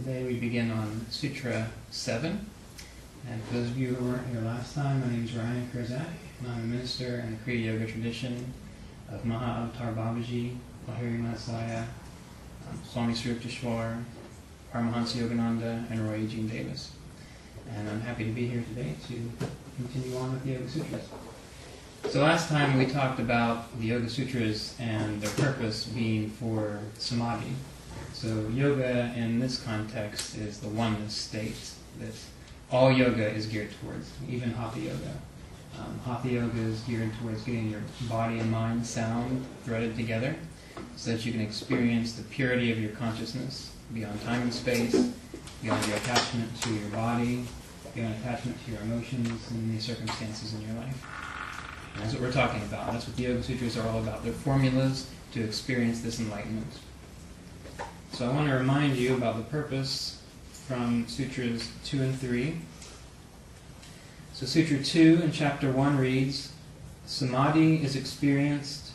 Today we begin on Sutra 7. And for those of you who weren't here last time, my name is Ryan Kurzak, and I'm a minister in the Kriya yoga tradition of Maha Avatar Babaji, Lahiri Mahasaya, Swami Sri Yukteswar, Paramahansa Yogananda, and Roy Eugene Davis. And I'm happy to be here today to continue on with the Yoga Sutras. So last time we talked about the Yoga Sutras and their purpose being for samadhi. So yoga in this context is the oneness state that all yoga is geared towards, even Hatha yoga. Hatha yoga is geared towards getting your body and mind sound threaded together so that you can experience the purity of your consciousness beyond time and space, beyond your attachment to your body, beyond attachment to your emotions and the circumstances in your life. And that's what we're talking about. That's what the Yoga Sutras are all about. They're formulas to experience this enlightenment. So I want to remind you about the purpose from Sutras 2 and 3. So Sutra 2 in Chapter 1 reads, "Samadhi is experienced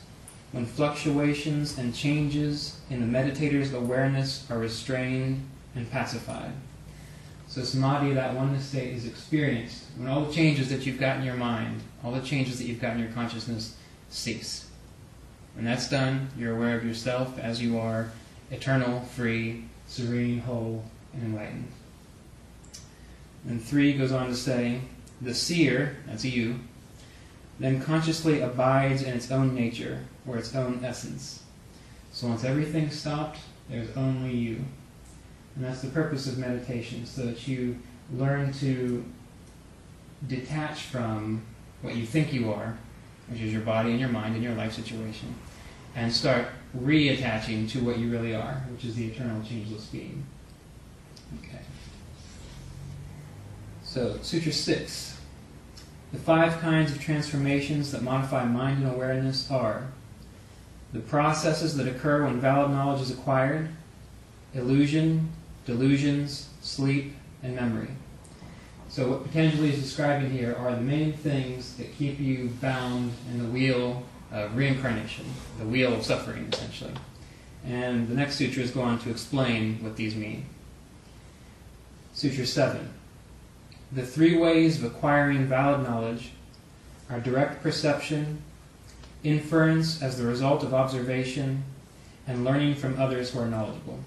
when fluctuations and changes in the meditator's awareness are restrained and pacified." So samadhi, that oneness state, is experienced when all the changes that you've got in your mind, all the changes that you've got in your consciousness cease. When that's done, you're aware of yourself as you are, eternal, free, serene, whole, and enlightened. And 3 goes on to say, "The seer," that's you, "then consciously abides in its own nature, or its own essence." So once everything's stopped, there's only you. And that's the purpose of meditation, so that you learn to detach from what you think you are, which is your body and your mind and your life situation, and start reattaching to what you really are, which is the eternal changeless being. Okay. So, Sutra 6. The 5 kinds of transformations that modify mind and awareness are the processes that occur when valid knowledge is acquired, illusion, delusions, sleep, and memory. So what Patanjali is describing here are the main things that keep you bound in the wheel of reincarnation, the wheel of suffering, essentially. And the next sutras go on to explain what these mean. Sutra 7. The 3 ways of acquiring valid knowledge are direct perception, inference as the result of observation, and learning from others who are knowledgeable.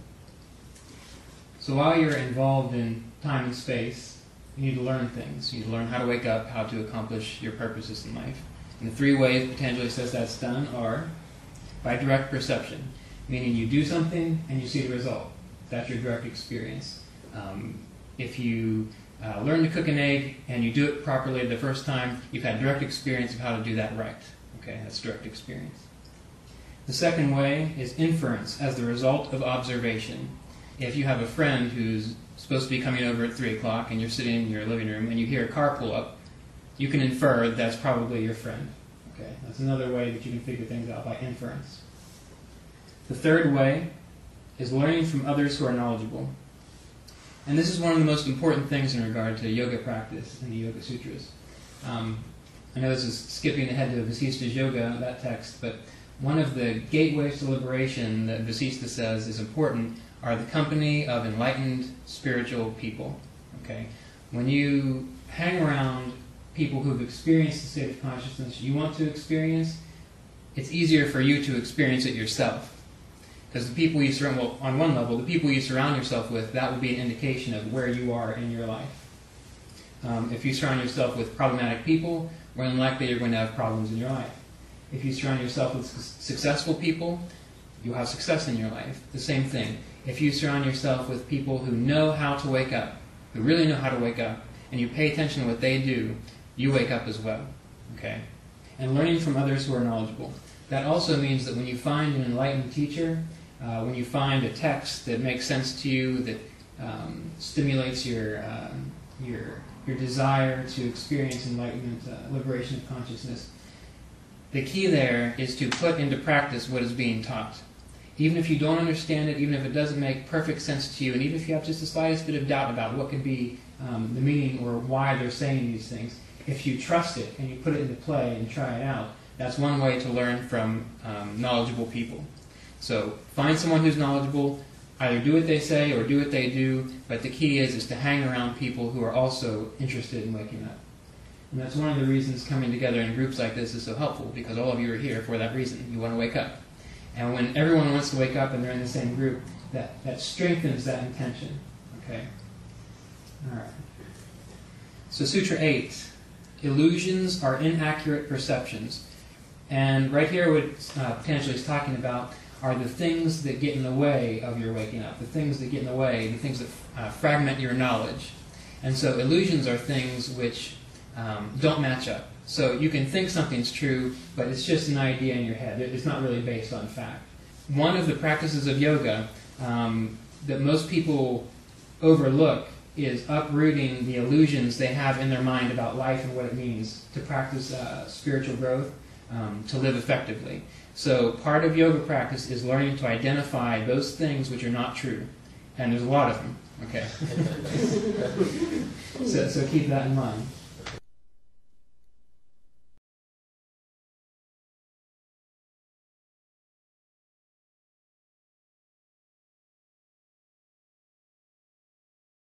So while you're involved in time and space, you need to learn things. You need to learn how to wake up, how to accomplish your purposes in life. And the 3 ways Patanjali says that's done are by direct perception, meaning you do something and you see the result. That's your direct experience. If you learn to cook an egg and you do it properly the first time, you've had direct experience of how to do that right. Okay, that's direct experience. The second way is inference as the result of observation. If you have a friend who's supposed to be coming over at 3 o'clock and you're sitting in your living room and you hear a car pull up, you can infer that's probably your friend. Okay, that's another way that you can figure things out, by inference. The third way is learning from others who are knowledgeable. And this is one of the most important things in regard to yoga practice in the Yoga Sutras. I know this is skipping ahead to Vasishtha's Yoga, that text, but one of the gateways to liberation that Vasishtha says is important are the company of enlightened spiritual people. Okay? When you hang around people who've experienced the state of consciousness you want to experience, it's easier for you to experience it yourself. Because the people you surround, well, on one level, the people you surround yourself with, that will be an indication of where you are in your life. If you surround yourself with problematic people, more than likely you're going to have problems in your life. If you surround yourself with successful people, you'll have success in your life. The same thing. If you surround yourself with people who know how to wake up, who really know how to wake up, and you pay attention to what they do, you wake up as well. Okay? And learning from others who are knowledgeable. That also means that when you find an enlightened teacher, when you find a text that makes sense to you, that stimulates your desire to experience enlightenment, liberation of consciousness, the key there is to put into practice what is being taught. Even if you don't understand it, even if it doesn't make perfect sense to you, and even if you have just the slightest bit of doubt about what could be the meaning or why they're saying these things, if you trust it and you put it into play and try it out, that's one way to learn from knowledgeable people. So find someone who's knowledgeable, either do what they say or do what they do, but the key is to hang around people who are also interested in waking up. And that's one of the reasons coming together in groups like this is so helpful, because all of you are here for that reason. You want to wake up. And when everyone wants to wake up and they're in the same group, that strengthens that intention. Okay? All right. So Sutra 8, illusions are inaccurate perceptions. And right here what potentially is talking about are the things that get in the way of your waking up, the things that get in the way, the things that fragment your knowledge. And so illusions are things which don't match up. So you can think something's true, but it's just an idea in your head. It's not really based on fact. One of the practices of yoga that most people overlook is uprooting the illusions they have in their mind about life and what it means to practice spiritual growth, to live effectively. So part of yoga practice is learning to identify those things which are not true. And there's a lot of them. Okay. So keep that in mind.